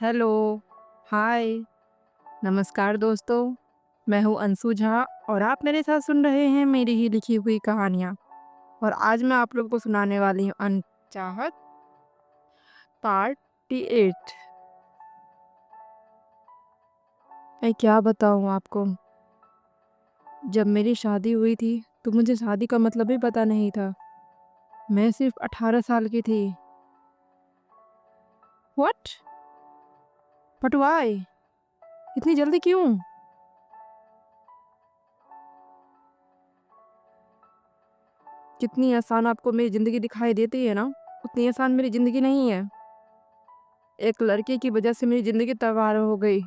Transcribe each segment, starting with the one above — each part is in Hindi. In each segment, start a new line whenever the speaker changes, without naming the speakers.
हेलो, हाय, नमस्कार दोस्तों। मैं हूँ अंशु झा और आप मेरे साथ सुन रहे हैं मेरी ही लिखी हुई कहानियाँ। और आज मैं आप लोगों को सुनाने वाली हूँ अनचाहत पार्ट 8। मैं क्या बताऊँ आपको, जब मेरी शादी हुई थी तो मुझे शादी का मतलब भी पता नहीं था। मैं सिर्फ 18 साल की थी। व्हाट? But why? इतनी जल्दी क्यों? जितनी आसान आपको मेरी ज़िंदगी दिखाई देती है ना, उतनी आसान मेरी ज़िंदगी नहीं है। एक लड़के की वजह से मेरी ज़िंदगी तबाह हो गई।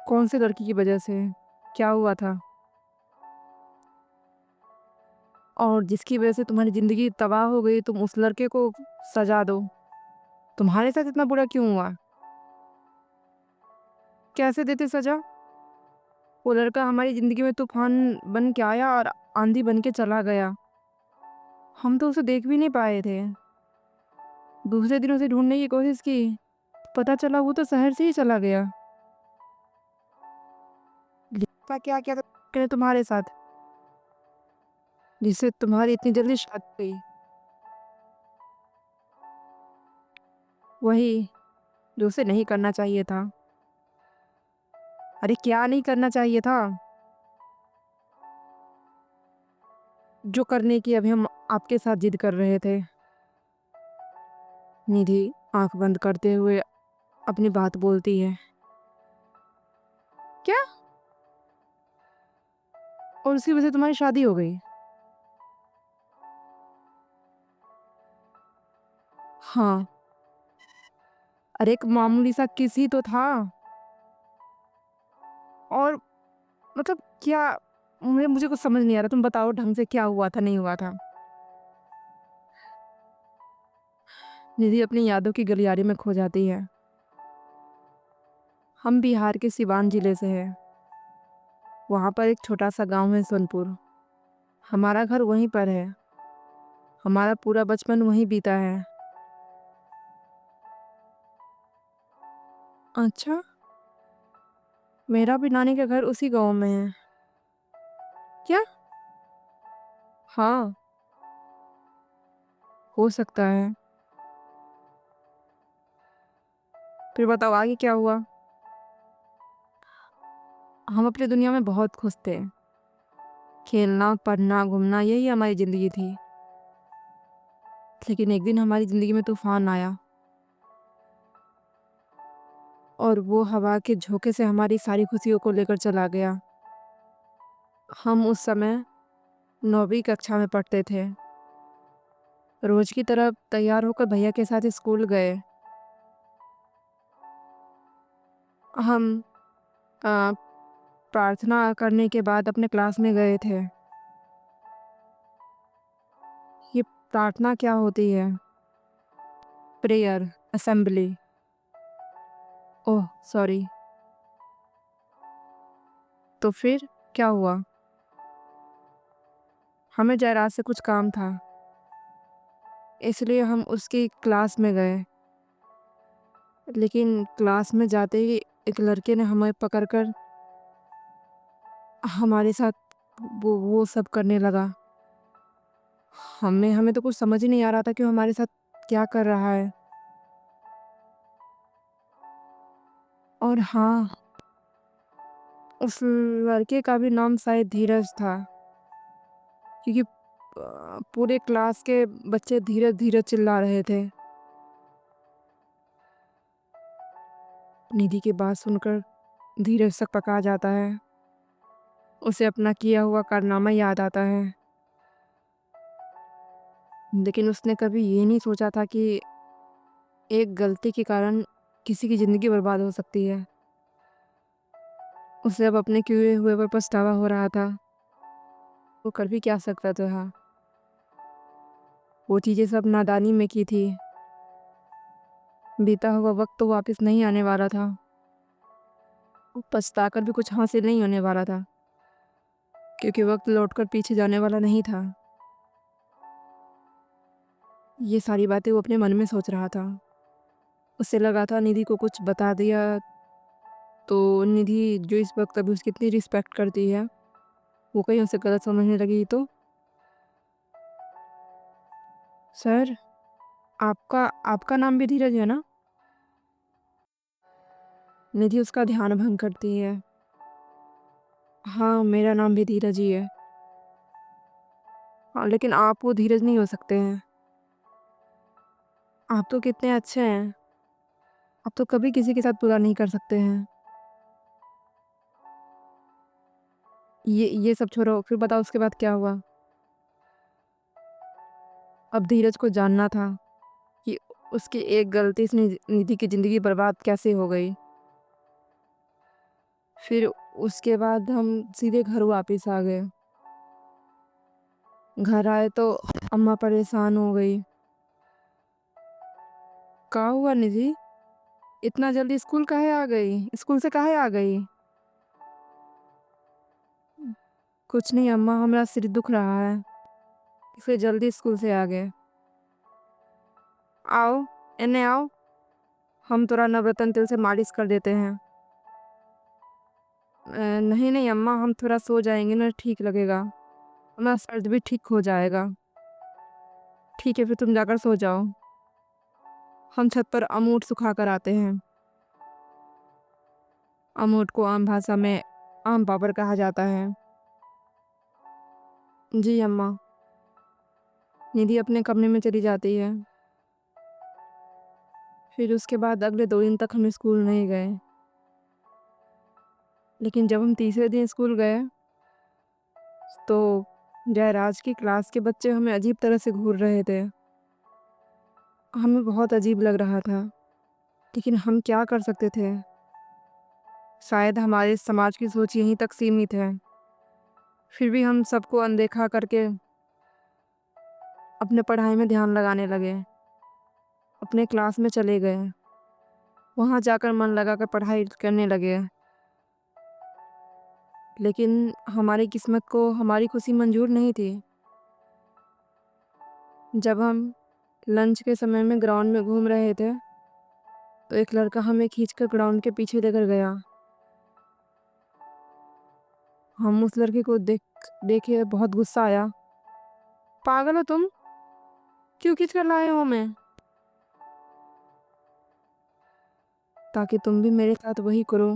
कौन से लड़की की वजह से? क्या हुआ था? और जिसकी वजह से तुम्हारी ज़िंदगी तबाह हो गई, तुम उस लड़के को सज़ा दो। तुम्हारे साथ इतना बुरा क्यों हुआ? कैसे देते सज़ा? वो लड़का हमारी ज़िंदगी में तूफ़ान बन के आया और आंधी बन के चला गया। हम तो उसे देख भी नहीं पाए थे। दूसरे दिन उसे ढूँढने की कोशिश की, पता चला वो तो शहर से ही चला गया। लिखा क्या किया था उसने तुम्हारे साथ, जिससे तुम्हारी इतनी जल्दी शादी हुई? वही जो उसे नहीं करना चाहिए था। अरे क्या नहीं करना चाहिए था? जो करने की अभी हम आपके साथ ज़िद कर रहे थे। निधि आँख बंद करते हुए अपनी बात बोलती है। क्या? और उसकी वजह से तुम्हारी शादी हो गई? हाँ। अरे एक मामूली सा किस ही तो था। और मतलब क्या? मुझे कुछ समझ नहीं आ रहा। तुम बताओ ढंग से, क्या हुआ था, नहीं हुआ था? निधि अपनी यादों की गलियारे में खो जाती है। हम बिहार के सिवान जिले से हैं। वहाँ पर एक छोटा सा गांव है सोनपुर। हमारा घर वहीं पर है। हमारा पूरा बचपन वहीं बीता है। अच्छा, मेरा भी नानी का घर उसी गांव में है। क्या? हाँ, हो सकता है। फिर बताओ आगे क्या हुआ? हम अपनी दुनिया में बहुत खुश थे। खेलना, पढ़ना, घूमना, यही हमारी ज़िंदगी थी। लेकिन एक दिन हमारी ज़िंदगी में तूफ़ान आया और वो हवा के झोंके से हमारी सारी खुशियों को लेकर चला गया। हम उस समय 9वीं कक्षा में पढ़ते थे। रोज़ की तरह तैयार होकर भैया के साथ स्कूल गए। हम अ, प्रार्थना करने के बाद अपने क्लास में गए थे। ये प्रार्थना क्या होती है? Prayer, assembly. ओह! सॉरी। तो फिर क्या हुआ? हमें जयराज से कुछ काम था, इसलिए हम उसकी क्लास में गए। लेकिन क्लास में जाते ही एक लड़के ने हमें पकड़कर हमारे साथ वो सब करने लगा। हमें हमें तो कुछ समझ ही नहीं आ रहा था कि वो हमारे साथ क्या कर रहा है। और हाँ, उस लड़के का भी नाम शायद धीरज था, क्योंकि पूरे क्लास के बच्चे धीरज धीरज चिल्ला रहे थे। निधि की बात सुनकर धीरज सकपका जाता है। उसे अपना किया हुआ कारनामा याद आता है। लेकिन उसने कभी ये नहीं सोचा था कि एक गलती के कारण किसी की ज़िंदगी बर्बाद हो सकती है। उसे अब अपने किए हुए पर पछतावा हो रहा था। वो कर भी क्या सकता था? वो चीज़ें सब नादानी में की थी। बीता हुआ वक़्त तो वापस नहीं आने वाला था। पछताकर भी कुछ हासिल नहीं होने वाला था, क्योंकि वक़्त लौटकर पीछे जाने वाला नहीं था। ये सारी बातें वो अपने मन में सोच रहा था। उसे लगा था निधि को कुछ बता दिया तो निधि जो इस वक्त अभी उसकी इतनी रिस्पेक्ट करती है वो कहीं उसे गलत समझने लगी तो। सर, आपका आपका नाम भी धीरज है ना? निधि उसका ध्यान भंग करती है। हाँ, मेरा नाम भी धीरज ही है। हाँ, लेकिन आप वो धीरज नहीं हो सकते हैं। आप तो कितने अच्छे हैं। आप तो कभी किसी के साथ बुरा नहीं कर सकते हैं। ये सब छोड़ो, फिर बताओ उसके बाद क्या हुआ? अब धीरज को जानना था कि उसकी एक गलती से निधि की ज़िंदगी बर्बाद कैसे हो गई। फिर उसके बाद हम सीधे घर वापस आ गए। घर आए तो अम्मा परेशान हो गई। क्या हुआ निधि? इतना जल्दी स्कूल काहे आ गई? स्कूल से काहे आ गई? कुछ नहीं अम्मा, हमारा सिर दुख रहा है, इसलिए जल्दी स्कूल से आ गए। आओ, इन्हें आओ, हम थोड़ा नवरत्न तेल से मालिश कर देते हैं। नहीं नहीं अम्मा, हम थोड़ा सो जाएंगे ना, ठीक लगेगा, हमारा सर्द भी ठीक हो जाएगा। ठीक है, फिर तुम जाकर सो जाओ। हम छत पर अमूट सुखा कर आते हैं। अमूट को आम भाषा में आम पापड़ कहा जाता है। जी अम्मा। निधि अपने कमरे में चली जाती है। फिर उसके बाद अगले 2 दिन तक हम स्कूल नहीं गए। लेकिन जब हम तीसरे दिन स्कूल गए तो जयराज की क्लास के बच्चे हमें अजीब तरह से घूर रहे थे। हमें बहुत अजीब लग रहा था, लेकिन हम क्या कर सकते थे? शायद हमारे समाज की सोच यहीं तक सीमित है। फिर भी हम सबको अनदेखा करके अपने पढ़ाई में ध्यान लगाने लगे, अपने क्लास में चले गए, वहाँ जाकर मन लगाकर पढ़ाई करने लगे। लेकिन हमारी किस्मत को हमारी खुशी मंजूर नहीं थी। जब हम लंच के समय में ग्राउंड में घूम रहे थे तो एक लड़का हमें खींचकर ग्राउंड के पीछे लेकर गया। हम उस लड़के को देखे बहुत गुस्सा आया। पागल हो तुम? क्यों खींच कर लाए हो हमें? ताकि तुम भी मेरे साथ वही करो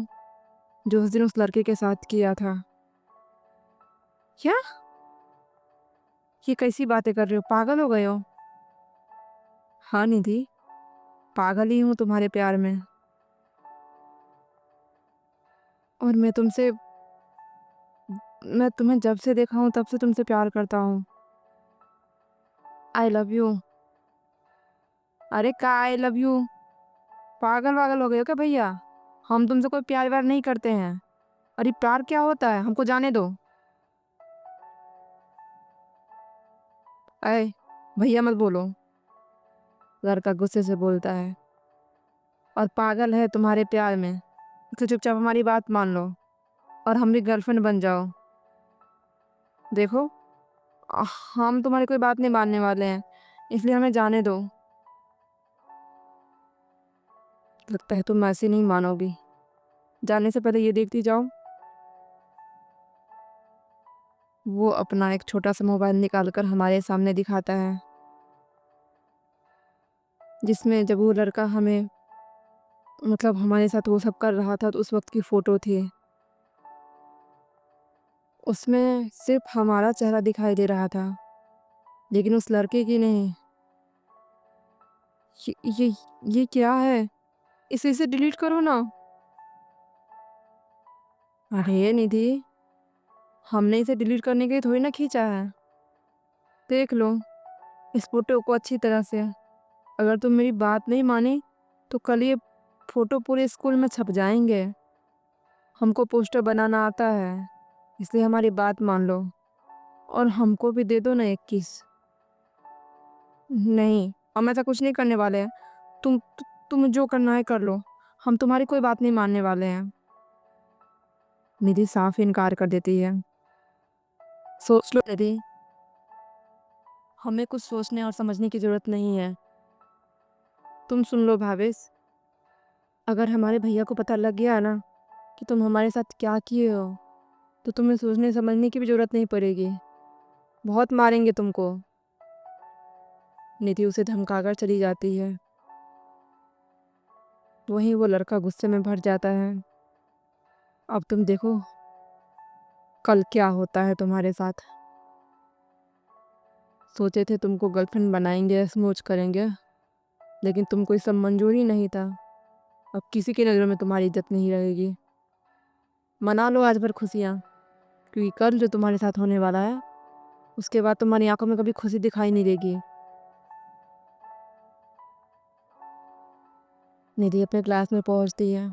जो उस दिन उस लड़के के साथ किया था। क्या? ये कैसी बातें कर रहे हो? पागल हो गए हो? हाँ निधि, पागल ही हूँ तुम्हारे प्यार में। और मैं तुम्हें जब से देखा हूँ तब से तुमसे प्यार करता हूँ। I love you. अरे का आई लव यू? पागल वागल हो गए हो क्या भैया? हम तुमसे कोई प्यार व्यार नहीं करते हैं। अरे प्यार क्या होता है, हमको जाने दो। अय भैया मत बोलो, लड़का गुस्से से बोलता है। और पागल है तुम्हारे प्यार में, तो चुपचाप हमारी बात मान लो और हमारी गर्लफ्रेंड बन जाओ। देखो, अ, हम तुम्हारी कोई बात नहीं मानने वाले हैं, इसलिए हमें जाने दो। लगता है तुम ऐसे नहीं मानोगी। जाने से पहले ये देखती जाओ। वो अपना एक छोटा सा मोबाइल निकाल कर हमारे सामने दिखाता है, जिसमें जब वो लड़का हमें मतलब हमारे साथ वो सब कर रहा था तो उस वक्त की फ़ोटो थी। उसमें सिर्फ हमारा चेहरा दिखाई दे रहा था, लेकिन उस लड़के की नहीं। ये ये ये क्या है? इसे डिलीट करो ना। अरे निधि, हमने इसे डिलीट करने के लिए थोड़ी ना खींचा है। देख लो इस फोटो को अच्छी तरह से। अगर तुम मेरी बात नहीं मानी तो कल ये फोटो पूरे स्कूल में छप जाएंगे। हमको पोस्टर बनाना आता है, इसलिए हमारी बात मान लो और हमको भी दे दो ना एक किस। नहीं, हम ऐसा कुछ नहीं करने वाले हैं। तुम जो करना है कर लो, हम तुम्हारी कोई बात नहीं मानने वाले हैं। निधि साफ इनकार कर देती है। सोच लो निधि, हमें कुछ सोचने और समझने की ज़रूरत नहीं है। तुम सुन लो भावेश, अगर हमारे भैया को पता लग गया ना कि तुम हमारे साथ क्या किए हो, तो तुम्हें सोचने समझने की भी ज़रूरत नहीं पड़ेगी। बहुत मारेंगे तुमको। निधि उसे धमकाकर चली जाती है। वहीं वो लड़का गुस्से में भर जाता है। अब तुम देखो कल क्या होता है तुम्हारे साथ। सोचे थे तुमको गर्लफ्रेंड बनाएंगे, स्मूच करेंगे, लेकिन तुमको ये सब मंजूर ही नहीं था। अब किसी की नज़रों में तुम्हारी इज्जत नहीं रहेगी। मना लो आज भर खुशियाँ, क्योंकि कल जो तुम्हारे साथ होने वाला है उसके बाद तुम्हारी आंखों में कभी खुशी दिखाई नहीं देगी। निधि अपने क्लास में पहुंचती है।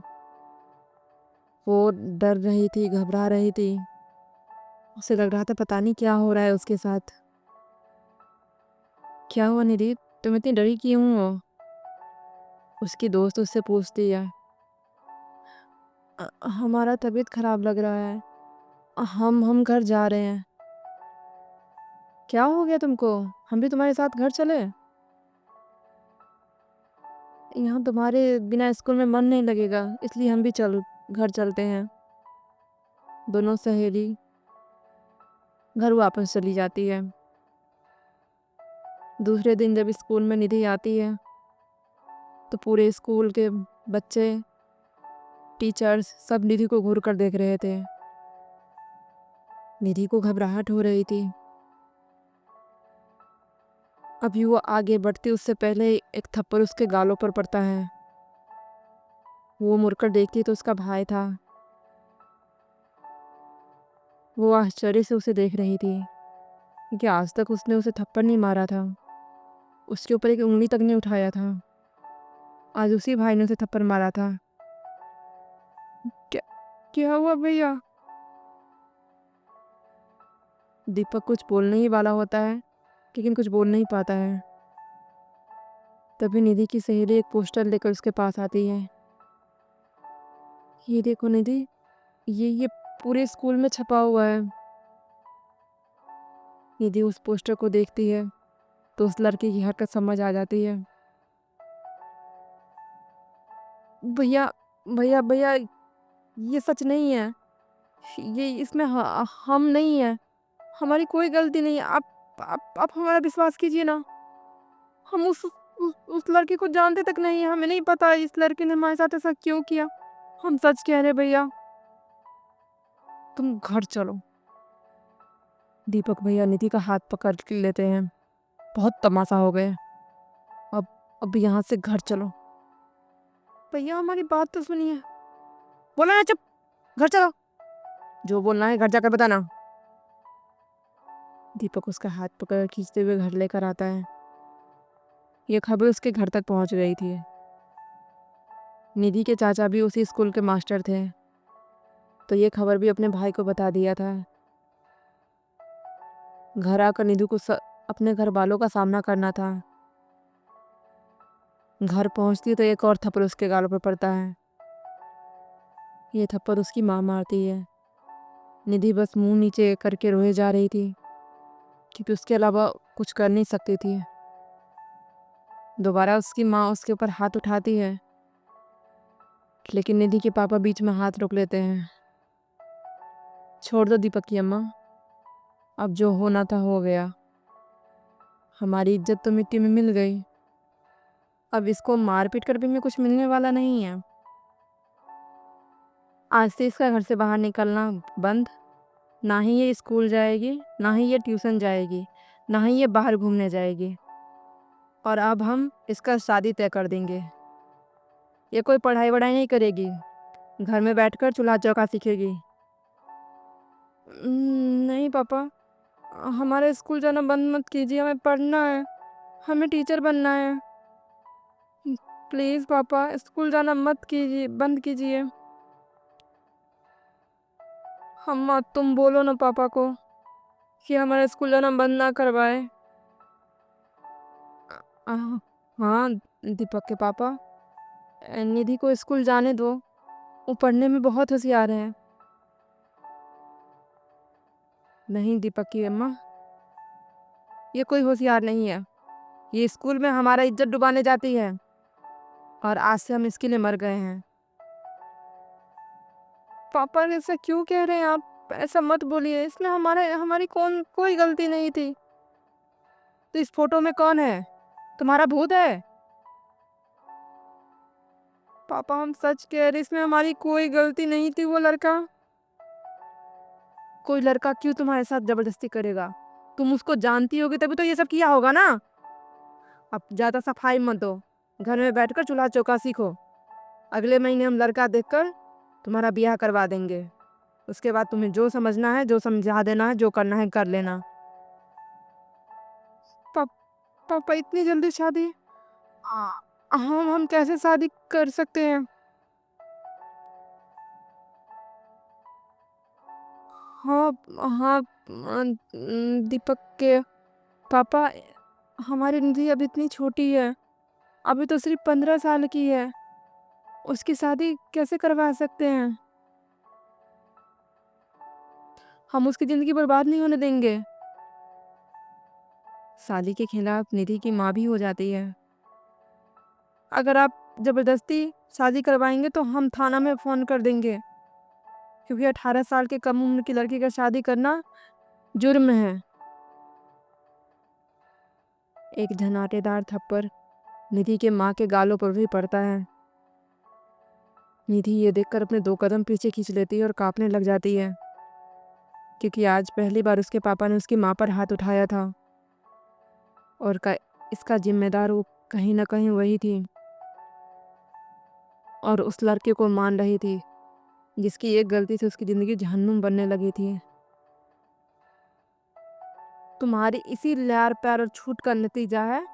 वो डर रही थी, घबरा रही थी। उसे लग रहा था पता नहीं क्या हो रहा है उसके साथ। क्या हुआ निधि, तुम इतनी डरी क्यों हो? उसकी दोस्त उससे पूछती है। हमारा तबीयत खराब लग रहा है, हम घर जा रहे हैं। क्या हो गया तुमको? हम भी तुम्हारे साथ घर चले? यहाँ तुम्हारे बिना स्कूल में मन नहीं लगेगा, इसलिए हम भी घर चलते हैं। दोनों सहेली घर वापस चली जाती है। दूसरे दिन जब स्कूल में निधि आती है तो पूरे स्कूल के बच्चे, टीचर्स सब निधि को घूर कर देख रहे थे। निधि को घबराहट हो रही थी। अभी वो आगे बढ़ती उससे पहले एक थप्पड़ उसके गालों पर पड़ता है। वो मुड़कर देखती तो उसका भाई था। वो आश्चर्य से उसे देख रही थी, क्योंकि आज तक उसने उसे थप्पड़ नहीं मारा था, उसके ऊपर एक उंगली तक नहीं उठाया था। आज उसी भाई ने उसे थप्पड़ मारा था। क्या क्या हुआ भैया? दीपक कुछ बोलने ही वाला होता है, लेकिन कुछ बोल नहीं पाता है। तभी निधि की सहेली एक पोस्टर लेकर उसके पास आती है। ये देखो निधि, ये पूरे स्कूल में छपा हुआ है। निधि उस पोस्टर को देखती है तो उस लड़के की हरकत समझ आ जाती है। भैया भैया भैया, ये सच नहीं है। ये इसमें हम नहीं है, हमारी कोई गलती नहीं है। आप हमारा विश्वास कीजिए ना। हम उस लड़के को जानते तक नहीं है, हमें नहीं पता इस लड़के ने हमारे साथ ऐसा क्यों किया। हम सच कह रहे भैया, तुम घर चलो। दीपक भैया निधि का हाथ पकड़ लेते हैं। बहुत तमाशा हो गया, अब अब यहाँ से घर चलो। भैया हमारी बात तो सुनिए। बोला ना चुप, घर चलो। जो बोलना है घर जाकर बताना। दीपक उसका हाथ पकड़ खींचते हुए घर लेकर आता है। ये खबर उसके घर तक पहुंच गई थी। निधि के चाचा भी उसी स्कूल के मास्टर थे, तो ये खबर भी अपने भाई को बता दिया था। घर आकर निधि को अपने घर वालों का सामना करना था। घर पहुंचती तो एक और थप्पड़ उसके गालों पर पड़ता है। ये थप्पड़ उसकी माँ मारती है। निधि बस मुंह नीचे करके रोए जा रही थी, क्योंकि उसके अलावा कुछ कर नहीं सकती थी। दोबारा उसकी माँ उसके ऊपर हाथ उठाती है, लेकिन निधि के पापा बीच में हाथ रोक लेते हैं। छोड़ दो दीपक की अम्मा, अब जो होना था हो गया। हमारी इज्जत तो मिट्टी में मिल गई, अब इसको मार पीट कर भी हमें कुछ मिलने वाला नहीं है। आज से इसका घर से बाहर निकलना बंद। ना ही ये स्कूल जाएगी, ना ही ये ट्यूशन जाएगी, ना ही ये बाहर घूमने जाएगी। और अब हम इसका शादी तय कर देंगे। ये कोई पढ़ाई वढ़ाई नहीं करेगी, घर में बैठकर चूल्हा चौका सीखेगी। नहीं पापा, हमारा स्कूल जाना बंद मत कीजिए, हमें पढ़ना है, हमें टीचर बनना है। प्लीज़ पापा, स्कूल जाना मत कीजिए, बंद कीजिए। अम्मा तुम बोलो ना पापा को कि हमारा स्कूल जाना बंद ना करवाए। हाँ दीपक के पापा, निधि को स्कूल जाने दो, वो पढ़ने में बहुत होशियार है। नहीं दीपक की अम्मा, ये कोई होशियार नहीं है। ये स्कूल में हमारा इज्जत डुबाने जाती है और आज से हम इसके लिए मर गए हैं। पापा ऐसा क्यों कह रहे हैं आप? ऐसा मत बोलिए, इसमें हमारी कोई गलती नहीं थी। तो इस फोटो में कौन है? तुम्हारा भूत है? पापा हम सच कह रहे, इसमें हमारी कोई गलती नहीं थी। वो लड़का, कोई लड़का क्यों तुम्हारे साथ जबरदस्ती करेगा? तुम उसको जानती होगी तभी तो ये सब किया होगा ना। अब ज्यादा सफाई मत दो, घर में बैठकर चूल्हा चौका सीखो। अगले महीने हम लड़का देखकर तुम्हारा ब्याह करवा देंगे। उसके बाद तुम्हें जो समझना है, जो समझा देना है, जो करना है कर लेना। पा, पापा इतनी जल्दी शादी? आ, हम कैसे शादी कर सकते हैं? हाँ हाँ, दीपक के पापा, हमारी निधि अब इतनी छोटी है, अभी तो सिर्फ 15 साल की है। उसकी शादी कैसे करवा सकते हैं? हम उसकी जिंदगी बर्बाद नहीं होने देंगे। शादी के खिलाफ निधि की माँ भी हो जाती है। अगर आप जबरदस्ती शादी करवाएंगे तो हम थाना में फोन कर देंगे, क्योंकि 18 साल के कम उम्र की लड़की का शादी करना जुर्म है। एक झनाटेदार थप्पड़ निधि के माँ के गालों पर भी पड़ता है। निधि ये देखकर अपने 2 कदम पीछे खींच लेती है और कांपने लग जाती है, क्योंकि आज पहली बार उसके पापा ने उसकी माँ पर हाथ उठाया था और इसका जिम्मेदार वो कहीं ना कहीं वही थी और उस लड़के को मान रही थी जिसकी एक गलती से उसकी जिंदगी जहन्नुम बनने लगी थी। तुम्हारी इसी लार प्यार और छूट का नतीजा है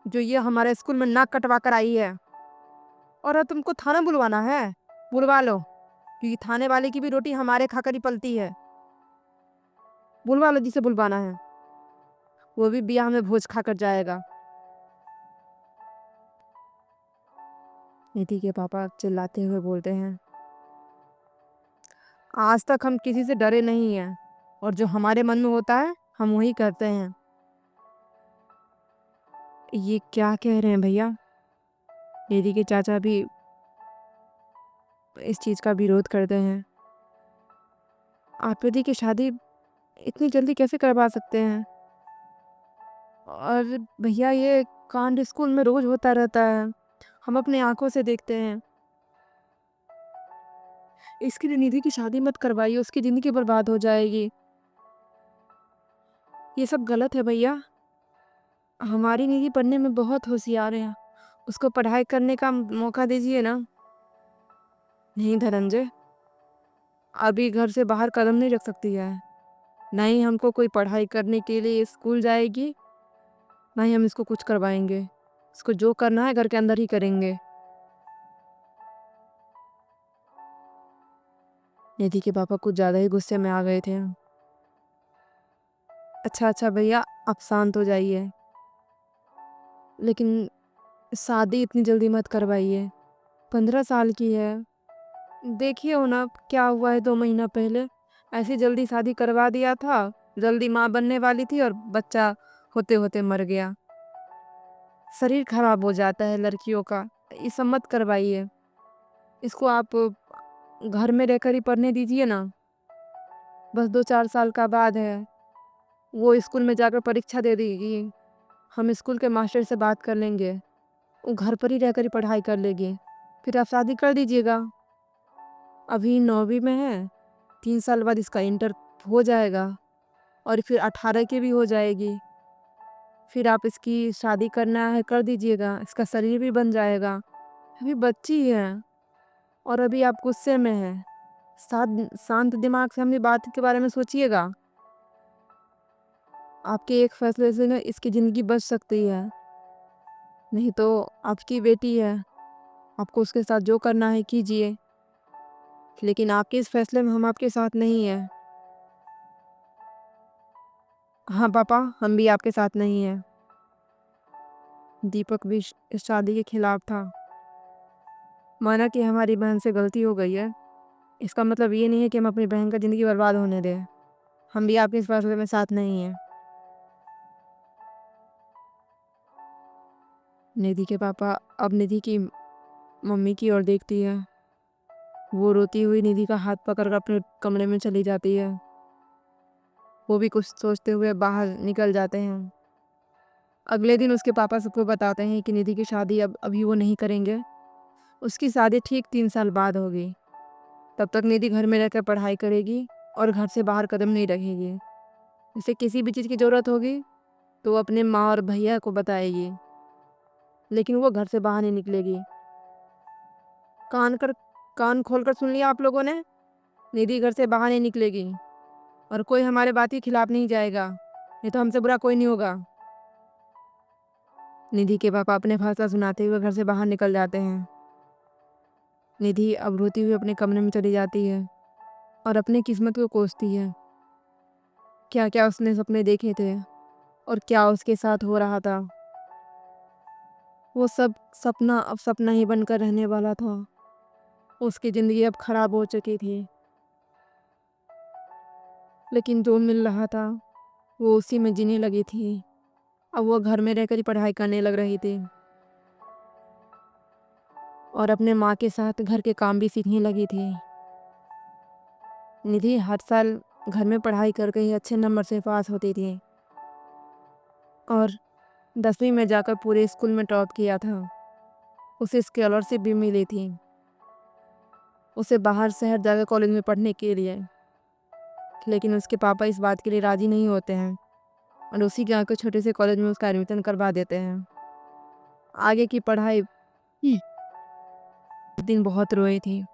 जो ये हमारे स्कूल में नाक कटवा कर आई है। और अब तुमको थाना बुलवाना है? बुलवा लो, क्योंकि थाने वाले की भी रोटी हमारे खाकर ही पलती है। बुलवा लो जिसे बुलवाना है, वो भी ब्याह में भोज खाकर जाएगा। निधि के पापा चिल्लाते हुए बोलते हैं, आज तक हम किसी से डरे नहीं हैं और जो हमारे मन में होता है हम वही करते हैं। ये क्या कह रहे हैं भैया? निधि के चाचा भी इस चीज का विरोध करते हैं। आप निधि की शादी इतनी जल्दी कैसे करवा सकते हैं? और भैया ये कांड स्कूल में रोज होता रहता है, हम अपने आंखों से देखते हैं। इसके लिए निधि की शादी मत करवाइए, उसकी जिंदगी बर्बाद हो जाएगी। ये सब गलत है भैया। हमारी निधि पढ़ने में बहुत होशियार है, उसको पढ़ाई करने का मौका दीजिए ना। नहीं धनंजय, अभी घर से बाहर कदम नहीं रख सकती है। ना ही हमको कोई पढ़ाई करने के लिए स्कूल जाएगी, ना ही हम इसको कुछ करवाएंगे। इसको जो करना है घर के अंदर ही करेंगे। निधि के पापा कुछ ज़्यादा ही गुस्से में आ गए थे। अच्छा अच्छा भैया, आप शांत हो जाइए, लेकिन शादी इतनी जल्दी मत करवाइए। 15 साल की है। देखिए हो ना क्या हुआ है, 2 महीना पहले ऐसी जल्दी शादी करवा दिया था। जल्दी माँ बनने वाली थी और बच्चा होते होते मर गया। शरीर खराब हो जाता है लड़कियों का, ये सब मत करवाइए। इसको आप घर में रहकर ही पढ़ने दीजिए ना। बस 2-4 साल का बाद है, वो स्कूल में जाकर परीक्षा दे देगी। हम स्कूल के मास्टर से बात कर लेंगे, वो घर पर ही रहकर ही पढ़ाई कर लेगी। फिर आप शादी कर दीजिएगा। अभी 9वीं में है, 3 साल बाद इसका इंटर हो जाएगा और फिर 18 की भी हो जाएगी। फिर आप इसकी शादी करना है कर दीजिएगा, इसका शरीर भी बन जाएगा। अभी बच्ची है और अभी आप गुस्से में है। शांत दिमाग से हमें बात के बारे में सोचिएगा। आपके एक फैसले से ना इसकी ज़िंदगी बच सकती है, नहीं तो आपकी बेटी है, आपको उसके साथ जो करना है कीजिए, लेकिन आपके इस फैसले में हम आपके साथ नहीं हैं। हाँ पापा, हम भी आपके साथ नहीं हैं। दीपक भी इस शादी के खिलाफ था। माना कि हमारी बहन से गलती हो गई है, इसका मतलब ये नहीं है कि हम अपनी बहन का ज़िंदगी बर्बाद होने दें। हम भी आपके इस फैसले में साथ नहीं हैं। निधि के पापा अब निधि की मम्मी की ओर देखती है। वो रोती हुई निधि का हाथ पकड़कर अपने कमरे में चली जाती है। वो भी कुछ सोचते हुए बाहर निकल जाते हैं। अगले दिन उसके पापा सबको बताते हैं कि निधि की शादी अब अभी वो नहीं करेंगे। उसकी शादी ठीक 3 साल बाद होगी। तब तक निधि घर में रहकर पढ़ाई करेगी और घर से बाहर कदम नहीं रखेगी। इसे किसी भी चीज़ की ज़रूरत होगी तो वो अपने माँ और भैया को बताएगी, लेकिन वो घर से बाहर नहीं निकलेगी। कान खोल कर सुन लिया आप लोगों ने? निधि घर से बाहर नहीं निकलेगी और कोई हमारे बात के खिलाफ नहीं जाएगा, नहीं तो हमसे बुरा कोई नहीं होगा। निधि के पापा अपने फैसला सुनाते हुए घर से बाहर निकल जाते हैं। निधि अब रोती हुई अपने कमरे में चली जाती है और अपनी किस्मत को कोसती है। क्या क्या उसने सपने देखे थे और क्या उसके साथ हो रहा था। वो सब सपना अब सपना ही बनकर रहने वाला था। उसकी ज़िंदगी अब खराब हो चुकी थी, लेकिन जो मिल रहा था वो उसी में जीने लगी थी। अब वो घर में रहकर ही पढ़ाई करने लग रही थी और अपने माँ के साथ घर के काम भी सीखने लगी थी। निधि हर साल घर में पढ़ाई करके ही अच्छे नंबर से पास होती थी और 10वीं में जाकर पूरे स्कूल में टॉप किया था। उसे स्कॉलरशिप भी मिली थी उसे बाहर शहर जाकर कॉलेज में पढ़ने के लिए, लेकिन उसके पापा इस बात के लिए राज़ी नहीं होते हैं और उसी के आके छोटे से कॉलेज में उसका एडमिशन करवा देते हैं। आगे की पढ़ाई दिन बहुत रोई थी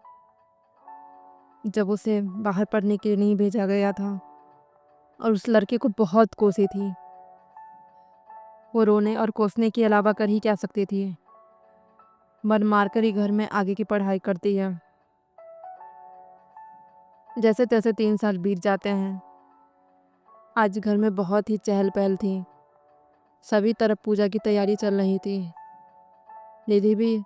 जब उसे बाहर पढ़ने के लिए नहीं भेजा गया था और उस लड़के को बहुत कोसी थी। वो रोने और कोसने के अलावा कर ही क्या सकती थी। मन मारकर ही घर में आगे की पढ़ाई करती है। जैसे तैसे 3 साल बीत जाते हैं। आज घर में बहुत ही चहल पहल थी। सभी तरफ पूजा की तैयारी चल रही थी। निधि भी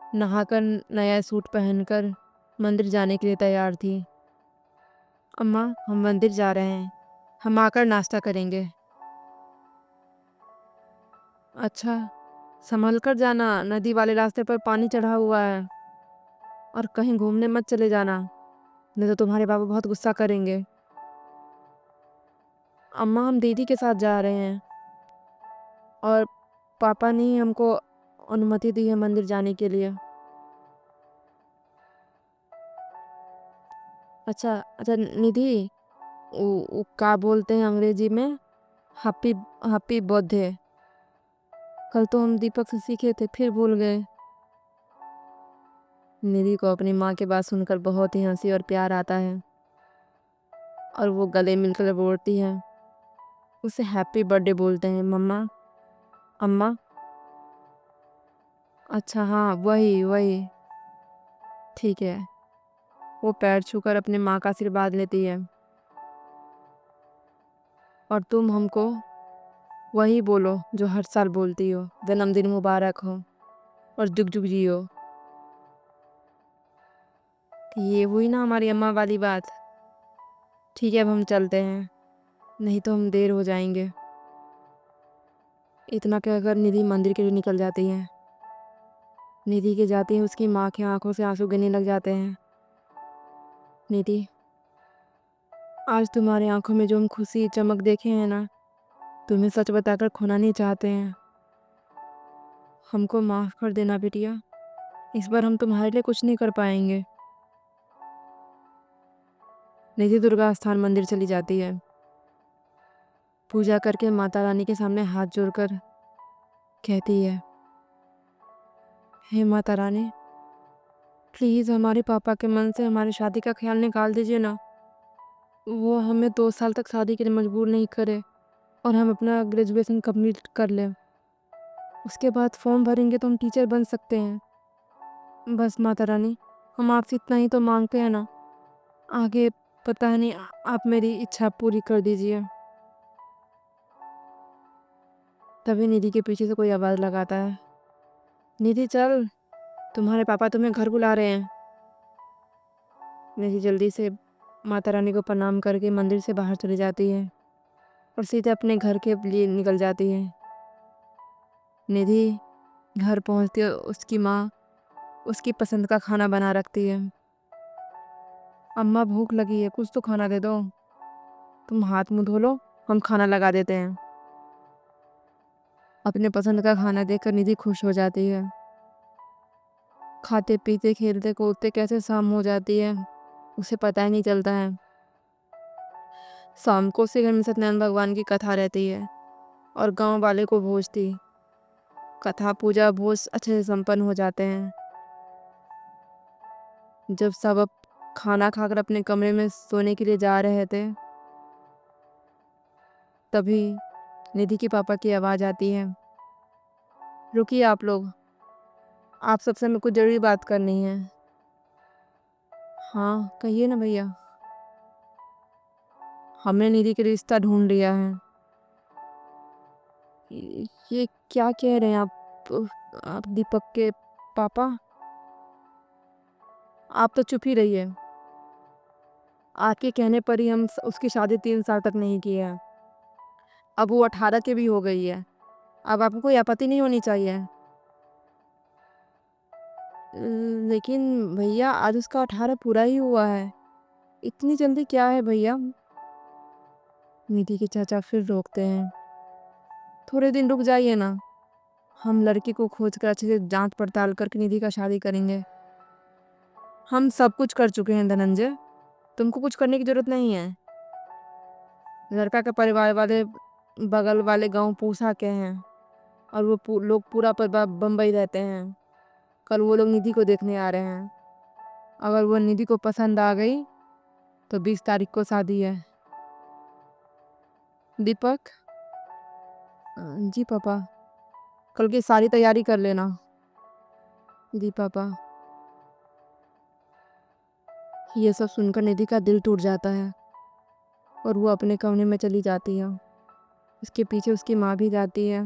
नहाकर नया सूट पहनकर मंदिर जाने के लिए तैयार थी। अम्मा, हम मंदिर जा रहे हैं, हम आकर नाश्ता करेंगे। अच्छा, संभल कर जाना, नदी वाले रास्ते पर पानी चढ़ा हुआ है और कहीं घूमने मत चले जाना, नहीं तो तुम्हारे पापा बहुत गुस्सा करेंगे। अम्मा, हम दीदी के साथ जा रहे हैं और पापा ने ही हमको अनुमति दी है मंदिर जाने के लिए। अच्छा अच्छा निधि, वो क्या बोलते हैं अंग्रेजी में? Happy happy birthday. कल तो हम दीपक से सीखे थे, फिर भूल गए। निधि को अपनी माँ की बात सुनकर बहुत ही हंसी और प्यार आता है और वो गले मिलकर बोलती है। उसे हैप्पी बर्थडे बोलते हैं मम्मा। अम्मा, अच्छा हाँ, वही वही, ठीक है। वो पैर छूकर अपने माँ का आशीर्वाद लेती है और तुम हमको वही बोलो जो हर साल बोलती हो, जन्मदिन मुबारक हो और जुग जुग जियो। ये हुई ना हमारी अम्मा वाली बात। ठीक है, अब हम चलते हैं, नहीं तो हम देर हो जाएंगे। इतना कहकर निधि मंदिर के लिए निकल जाती है। निधि के जाते ही उसकी माँ की आंखों से आंसू गिरने लग जाते हैं। निधि, आज तुम्हारी आंखों में जो हम खुशी चमक देखे हैं ना, तुम्हें सच बताकर खोना नहीं चाहते हैं। हमको माफ़ कर देना बिटिया, इस बार हम तुम्हारे लिए कुछ नहीं कर पाएंगे। निधि दुर्गा स्थान मंदिर चली जाती है। पूजा करके माता रानी के सामने हाथ जोड़कर कहती है, हे माता रानी, प्लीज़ हमारे पापा के मन से हमारी शादी का ख्याल निकाल दीजिए ना। वो हमें 2 साल तक शादी के लिए मजबूर नहीं करे और हम अपना ग्रेजुएशन कंप्लीट कर लें। उसके बाद फॉर्म भरेंगे तो हम टीचर बन सकते हैं। बस माता रानी, हम आपसे इतना ही तो मांगते हैं ना, आगे पता नहीं, आप मेरी इच्छा पूरी कर दीजिए। तभी निधि के पीछे से कोई आवाज़ लगाता है, निधि चल, तुम्हारे पापा तुम्हें घर बुला रहे हैं। निधि जल्दी से माता रानी को प्रणाम करके मंदिर से बाहर चली जाती है और सीधे अपने घर के लिए निकल जाती है। निधि घर पहुंचती है उसकी माँ उसकी पसंद का खाना बना रखती है। अम्मा भूख लगी है, कुछ तो खाना दे दो। तुम हाथ मुंह धो लो, हम खाना लगा देते हैं। अपने पसंद का खाना देखकर निधि खुश हो जाती है। खाते पीते खेलते कूदते कैसे शाम हो जाती है उसे पता ही नहीं चलता है। शाम को उसी घर में सत्यनारायण भगवान की कथा रहती है और गांव वाले को भोज थी। कथा पूजा भोज अच्छे से संपन्न हो जाते हैं। जब सब अब खाना खाकर अपने कमरे में सोने के लिए जा रहे थे, तभी निधि के पापा की आवाज़ आती है, रुकिए आप लोग, आप सबसे हमें कुछ ज़रूरी बात करनी है। हाँ कहिए ना भैया। हमने निधि के रिश्ता ढूंढ लिया है। ये क्या कह रहे हैं आप दीपक के पापा? आप तो चुप ही रहिए। आपके कहने पर ही हम उसकी शादी 3 साल तक नहीं की है। अब वो 18 की भी हो गई है। अब आपको कोई आपत्ति नहीं होनी चाहिए। लेकिन भैया आज उसका 18 पूरा ही हुआ है, इतनी जल्दी क्या है भैया? निधि के चाचा फिर रोकते हैं, थोड़े दिन रुक जाइए ना, हम लड़की को खोज कर अच्छे से जांच पड़ताल करके निधि का शादी करेंगे। हम सब कुछ कर चुके हैं धनंजय, तुमको कुछ करने की जरूरत नहीं है। लड़का के परिवार वाले बगल वाले गांव पूसा के हैं और वो लोग पूरा परिवार बम्बई रहते हैं। कल वो लोग निधि को देखने आ रहे हैं। अगर वो निधि को पसंद आ गई तो 20 तारीख को शादी है। दीपक। जी पापा। कल की सारी तैयारी कर लेना। जी पापा। ये सब सुनकर निधि का दिल टूट जाता है और वो अपने कमरे में चली जाती है। उसके पीछे उसकी माँ भी जाती है।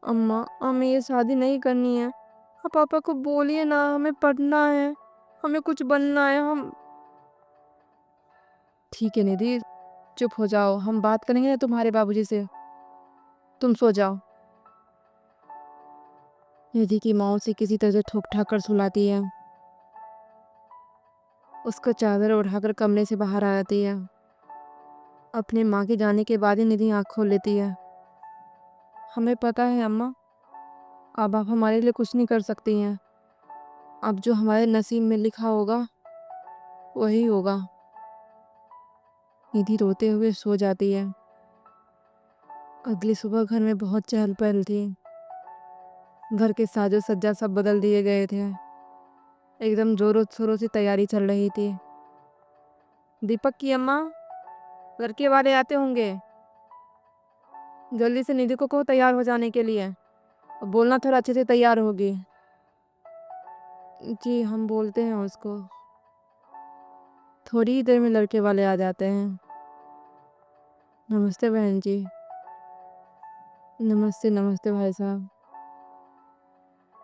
अम्मा हमें ये शादी नहीं करनी है, आप पापा को बोलिए ना, हमें पढ़ना है, हमें कुछ बनना है। हम ठीक है निधि, चुप हो जाओ, हम बात करेंगे ना तुम्हारे बाबूजी से, तुम सो जाओ। निधि की माँ उसे किसी तरह से ठोक ठाक कर सुलाती है, उसको चादर उठाकर कमरे से बाहर आ जाती है। अपने माँ के जाने के बाद ही निधि आँख खोल लेती है। हमें पता है अम्मा, अब आप हमारे लिए कुछ नहीं कर सकती हैं। अब जो हमारे नसीब में लिखा होगा वही होगा। निधि रोते हुए सो जाती है। अगली सुबह घर में बहुत चहल पहल थी। घर के साजो सज्जा सब बदल दिए गए थे। एकदम जोरों शोरों से तैयारी चल रही थी। दीपक की अम्मा, लड़के वाले आते होंगे, जल्दी से निधि को कहो तैयार हो जाने के लिए, और बोलना थोड़ा अच्छे से तैयार होगी। जी हम बोलते हैं उसको। थोड़ी ही देर में लड़के वाले आ जाते हैं। नमस्ते बहन जी। नमस्ते नमस्ते भाई साहब।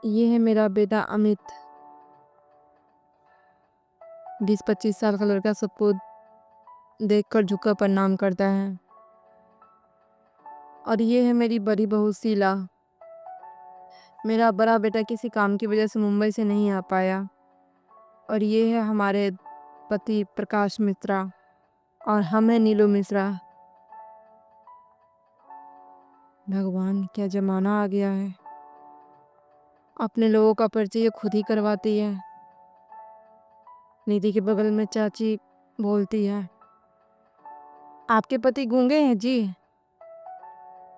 ये है मेरा बेटा अमित, 20-25 साल का लड़का, सबको देखकर झुककर प्रणाम करता है। और ये है मेरी बड़ी बहू शीला। मेरा बड़ा बेटा किसी काम की वजह से मुंबई से नहीं आ पाया। और ये है हमारे पति प्रकाश मिश्रा और हम हैं नीलू मिश्रा। भगवान क्या जमाना आ गया है, अपने लोगों का परिचय खुद ही करवाती है। निधि के बगल में चाची बोलती है, आपके पति गूंगे हैं जी?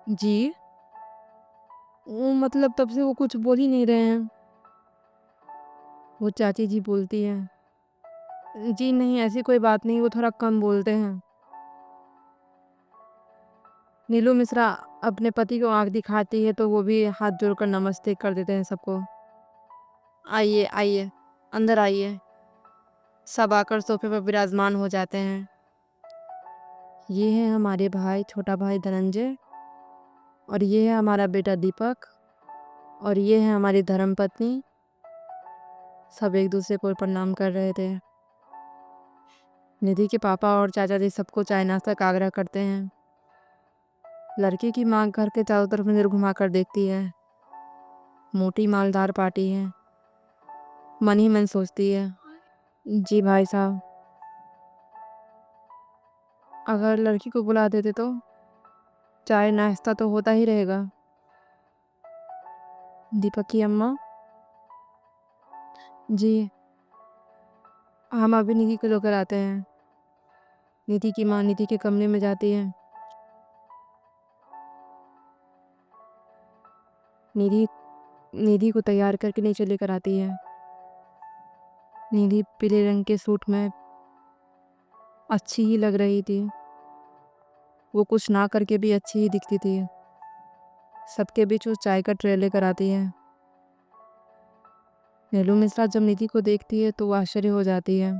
जी वो मतलब तब से वो कुछ बोल ही नहीं रहे हैं। वो चाची जी बोलती है, जी नहीं ऐसी कोई बात नहीं, वो थोड़ा कम बोलते हैं। नीलू मिश्रा अपने पति को आंख दिखाती है तो वो भी हाथ जोड़कर नमस्ते कर देते हैं सबको। आइए आइए, अंदर आइए। सब आकर सोफे पर विराजमान हो जाते हैं। ये है हमारे भाई, छोटा भाई धनंजय, और ये है हमारा बेटा दीपक, और ये है हमारी धर्मपत्नी। सब एक दूसरे को प्रणाम कर रहे थे। निधि के पापा और चाचा जी सबको चाय नाश्ता का आग्रह करते हैं। लड़की की माँ घर के चारों तरफ नजर घुमा कर देखती है। मोटी मालदार पार्टी है, मन ही मन सोचती है। जी भाई साहब, अगर लड़की को बुला देते तो चाय नाश्ता तो होता ही रहेगा। दीपक की अम्मा, जी हम अभी निधि को लेकर आते हैं। निधि की माँ निधि के कमरे में जाती है। निधि निधि को तैयार करके नीचे लेकर आती है। निधि पीले रंग के सूट में अच्छी ही लग रही थी। वो कुछ ना करके भी अच्छी ही दिखती थी। सबके बीच वो चाय का ट्रे लेकर आती है। नीलू मिश्रा जब निधि को देखती है तो वो आश्चर्य हो जाती है।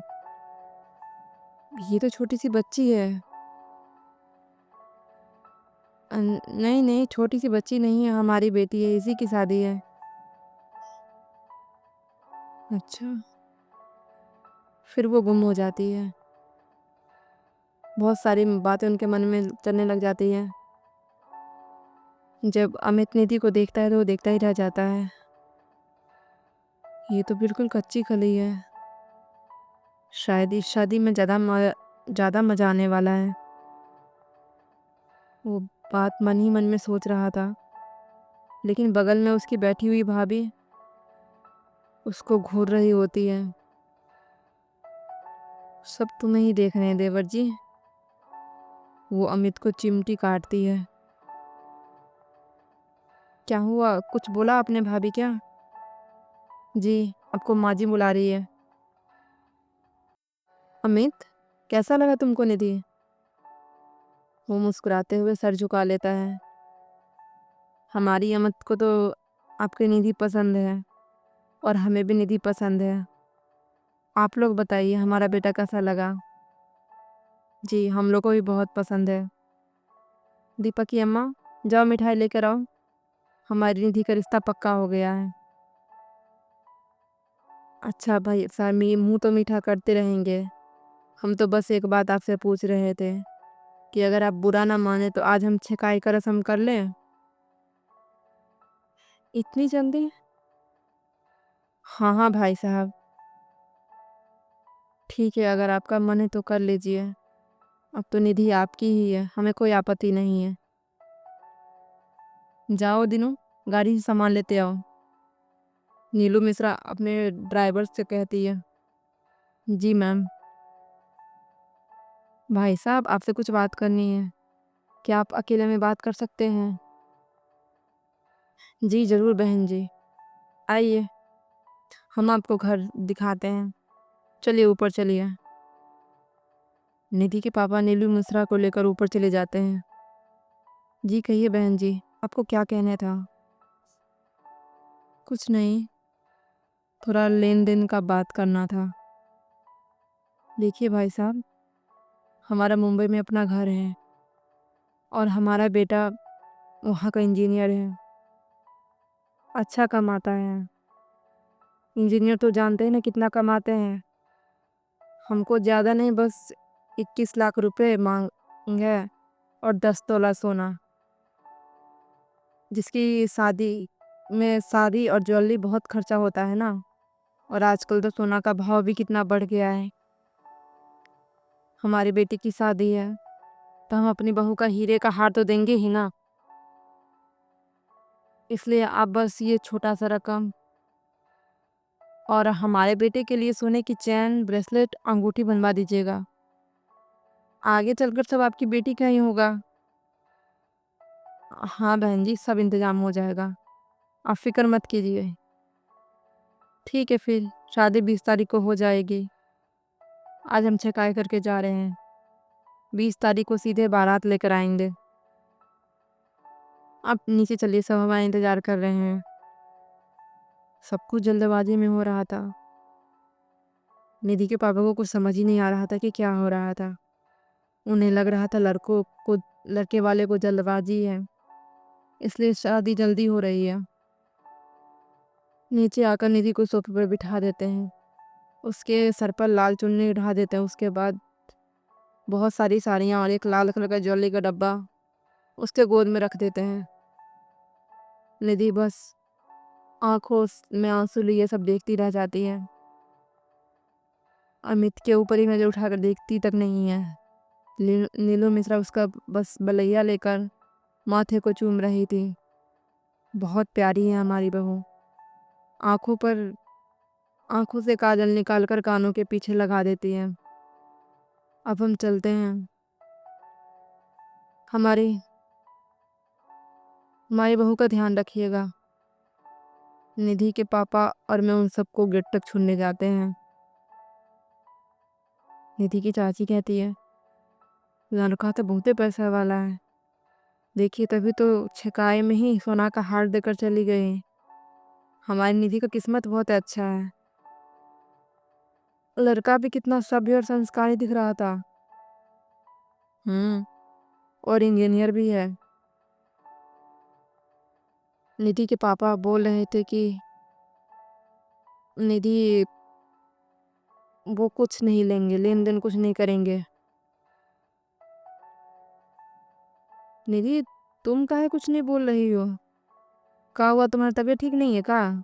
ये तो छोटी सी बच्ची है। नहीं नहीं, छोटी सी बच्ची नहीं है, हमारी बेटी है, इसी की शादी है। अच्छा, फिर वो गुम हो जाती है। बहुत सारी बातें उनके मन में चलने लग जाती हैं। जब अमित निधि को देखता है तो वो देखता ही रह जाता है। ये तो बिल्कुल कच्ची खली है। शायद इस शादी में ज़्यादा मज़ा आने वाला है। वो बात मन ही मन में सोच रहा था, लेकिन बगल में उसकी बैठी हुई भाभी उसको घूर रही होती है। सब तुम्हें ही देख रहे हैं देवर जी। वो अमित को चिमटी काटती है। क्या हुआ, कुछ बोला आपने भाभी क्या? जी, आपको माँ जी बुला रही है। अमित, कैसा लगा तुमको निधि? वो मुस्कुराते हुए सर झुका लेता है। हमारी अमित को तो आपकी निधि पसंद है और हमें भी निधि पसंद है। आप लोग बताइए हमारा बेटा कैसा लगा? जी, हम लोग को भी बहुत पसंद है। दीपक की अम्मा, जाओ मिठाई लेकर आओ। हमारी निधि का रिश्ता पक्का हो गया है। अच्छा भाई साहब, मुँह तो मीठा करते रहेंगे। हम तो बस एक बात आपसे पूछ रहे थे कि अगर आप बुरा ना माने तो आज हम छकाई का रस्म कर लें? इतनी जल्दी? हाँ हाँ भाई साहब, ठीक है, अगर आपका मन है तो कर लीजिए। अब तो निधि आपकी ही है, हमें कोई आपत्ति नहीं है। जाओ दिनू, गाड़ी से सामान लेते आओ। नीलू मिश्रा अपने ड्राइवर से कहती है। जी मैम। भाई साहब, आपसे कुछ बात करनी है। क्या आप अकेले में बात कर सकते हैं? जी ज़रूर बहन जी, आइए, हम आपको घर दिखाते हैं। चलिए ऊपर चलिए। निधि के पापा नीलू मिश्रा को लेकर ऊपर चले जाते हैं। जी कहिए बहन जी, आपको क्या कहना था? कुछ नहीं, थोड़ा लेन देन का बात करना था। देखिए भाई साहब, हमारा मुंबई में अपना घर है और हमारा बेटा वहाँ का इंजीनियर है, अच्छा कमाता है। इंजीनियर तो जानते हैं ना कितना कमाते हैं। हमको ज़्यादा नहीं, बस 21 लाख रुपए मांगे और 10 तोला सोना, जिसकी शादी और ज्वेलरी बहुत खर्चा होता है ना, और आजकल तो सोना का भाव भी कितना बढ़ गया है। हमारी बेटी की शादी है तो हम अपनी बहू का हीरे का हार तो देंगे ही ना। इसलिए आप बस ये छोटा सा रकम और हमारे बेटे के लिए सोने की चैन, ब्रेसलेट, अंगूठी बनवा दीजिएगा। आगे चलकर सब आपकी बेटी का ही होगा। हाँ बहन जी, सब इंतजाम हो जाएगा, आप फिक्र मत कीजिए। ठीक है, फिर शादी 20 तारीख को हो जाएगी। आज हम छकाई करके जा रहे हैं, 20 तारीख को सीधे बारात लेकर आएंगे। आप नीचे चलिए, सब हमारा इंतजार कर रहे हैं। सब कुछ जल्दबाजी में हो रहा था। निधि के पापा को कुछ समझ ही नहीं आ रहा था कि क्या हो रहा था। उन्हें लग रहा था लड़के वाले को जल्दबाजी है, इसलिए शादी जल्दी हो रही है। नीचे आकर निधि को सोफे पर बिठा देते हैं, उसके सर पर लाल चुन्नी उठा देते हैं। उसके बाद बहुत सारी साड़ियाँ और एक लाल कलर का ज्वेलरी का डब्बा उसके गोद में रख देते हैं। निधि बस आंखों में आंसू लिए सब देखती रह जाती है। अमित के ऊपर ही नजर उठाकर देखती तक नहीं है। नीलू मिश्रा उसका बस बलैया लेकर माथे को चूम रही थी। बहुत प्यारी है हमारी बहू। आंखों से काजल निकालकर कानों के पीछे लगा देती है। अब हम चलते हैं। हमारी बहू का ध्यान रखिएगा। निधि के पापा और मैं उन सबको गेट तक छोड़ने जाते हैं। निधि की चाची कहती है, लड़का तो बहुते पैसा वाला है। देखिए तभी तो छकाए में ही सोना का हार देकर चली गई। हमारी निधि का किस्मत बहुत अच्छा है। लड़का भी कितना सभ्य और संस्कारी दिख रहा था। और इंजीनियर भी है। निधि के पापा बोल रहे थे कि निधि वो कुछ नहीं लेंगे, लेन देन कुछ नहीं करेंगे। निधि तुम काहे कुछ नहीं बोल रही हो? का हुआ, तुम्हारी तबीयत ठीक नहीं है का?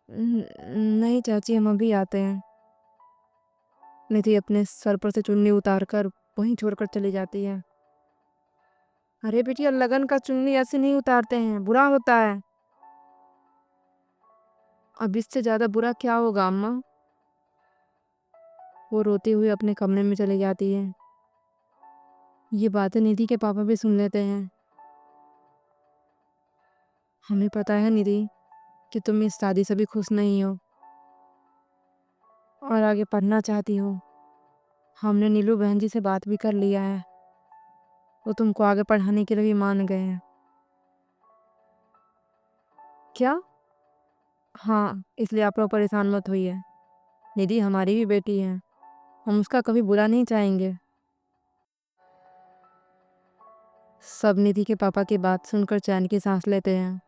नहीं चाची, हम अभी आते हैं। निधि अपने सर पर से चुन्नी उतारकर वहीं छोड़कर चली जाती है। अरे बेटिया, लगन का चुन्नी ऐसे नहीं उतारते हैं, बुरा होता है। अब इससे ज्यादा बुरा क्या होगा अम्मा? वो रोती हुई अपने कमरे में चली जाती है। ये बातें निधि के पापा भी सुन लेते हैं। हमें पता है निधि कि तुम इस शादी से भी खुश नहीं हो और आगे पढ़ना चाहती हो। हमने नीलू बहन जी से बात भी कर लिया है। वो तुमको आगे पढ़ाने के लिए भी मान गए हैं। क्या? हाँ, इसलिए आप लोग परेशान मत होइए। निधि हमारी भी बेटी है, हम उसका कभी बुरा नहीं चाहेंगे। सब निधि के पापा की बात सुनकर चैन की सांस लेते हैं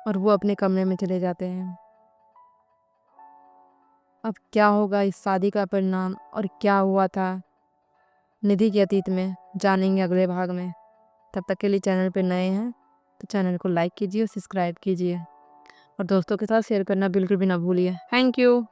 और वो अपने कमरे में चले जाते हैं। अब क्या होगा इस शादी का परिणाम और क्या हुआ था निधि के अतीत में, जानेंगे अगले भाग में। तब तक के लिए चैनल पर नए हैं तो चैनल को लाइक कीजिए और सब्सक्राइब कीजिए और दोस्तों के साथ शेयर करना बिल्कुल भी ना भूलिए। Thank you.